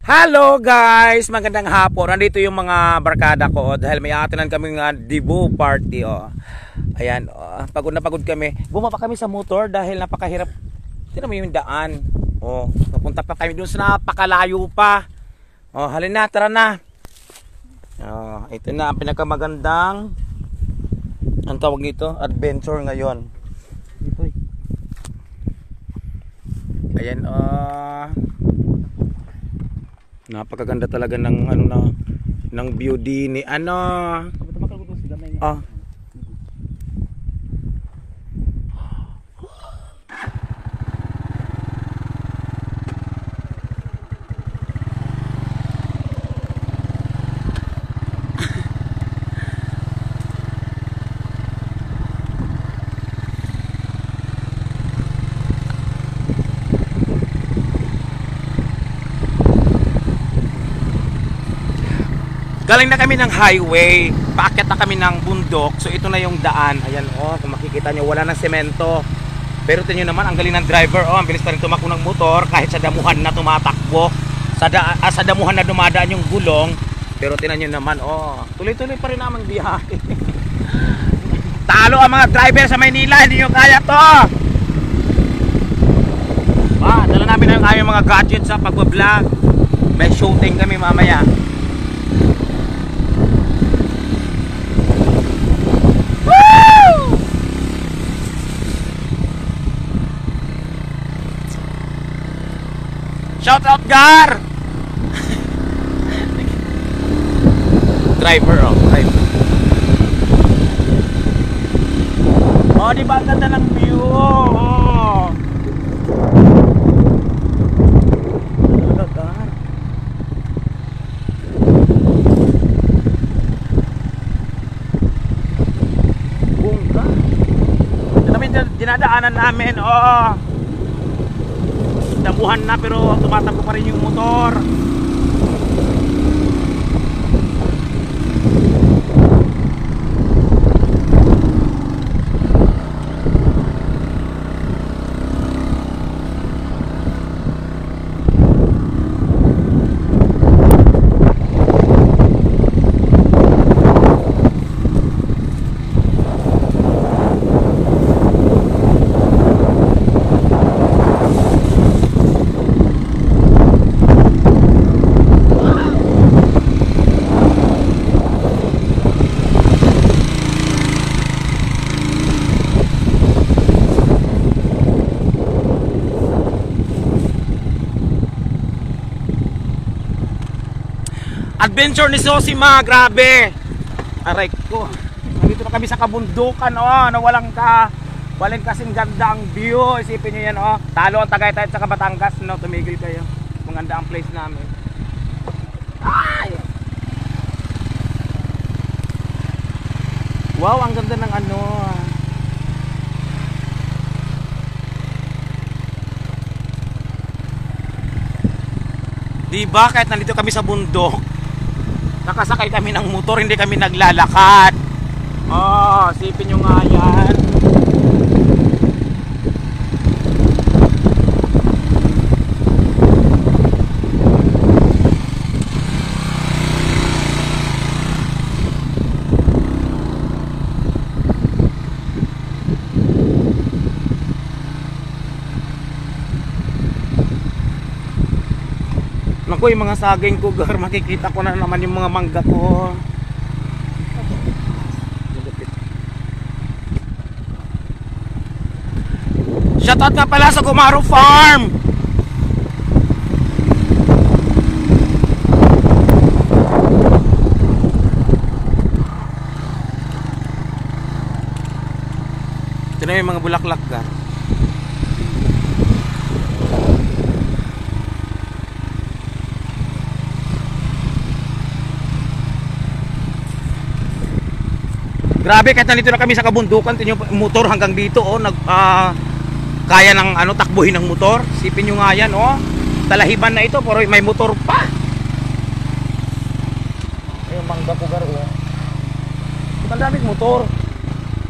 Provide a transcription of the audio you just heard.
Hello guys! Magandang hapon. Nandito yung mga barkada ko dahil may atinan kami nga debut party. Ayan, pagod na pagod kami. Bumaba kami sa motor dahil napakahirap. Tingnan mo yung daan. Papunta pa kami doon sa napakalayo pa. Halin na, tara na. Ito na ang pinakamagandang ang tawag nito, adventure ngayon. Ayan, napakaganda talaga ng ng view din ni galing na kami ng highway, paakyat na kami ng bundok. So ito na yung daan. Ayan, kung makikita nyo, wala ng semento. Pero tingnan nyo naman, ang galing ng driver. Ang bilis pa rin tumakbo ng motor kahit sa damuhan na tumatakbo, sa damuhan na dumadaan yung gulong. Pero tingnan nyo naman, tuloy-tuloy pa rin naman biyahe. Talo ang mga driver sa Maynila, hindi nyo kaya to. Dala namin ang aming mga gadgets sa pagbablog. May shooting kami mamaya. Shout out Gar! Driver, driver. Di ba ang ganda ng view? Gar. Bongga. Ito naman dinadaanan namin, damuhan na pero tumatakbo pa rin yung motor. Adventure ni Sosima, grabe. Aray ko. Nandito na kami sa kabundukan, na walang kasing ganda ang view. Isipin niyo yan, talo ang Tagaytay at saka Batangas, tumigil kayo. Maganda ang place namin. Ay! Wow, ang ganda ng diba, kahit nandito kami sa bundok, nakasakay kami ng motor, hindi kami naglalakad. Sipin nyo nga yan. Naku, yung mga saging ko, makikita ko na naman yung mga mangga ko. Shoutout nga pala sa Gumaro Farm. Ito na yung mga bulaklak ka. Grabe, kahit nandito na kami sa kabundukan, tingnan yung motor hanggang dito, kaya ng takbuhin ng motor. Sipin nyo nga yan, talahiban na ito, pero may motor pa. Ayun, mangga ko garo. Ang daming motor.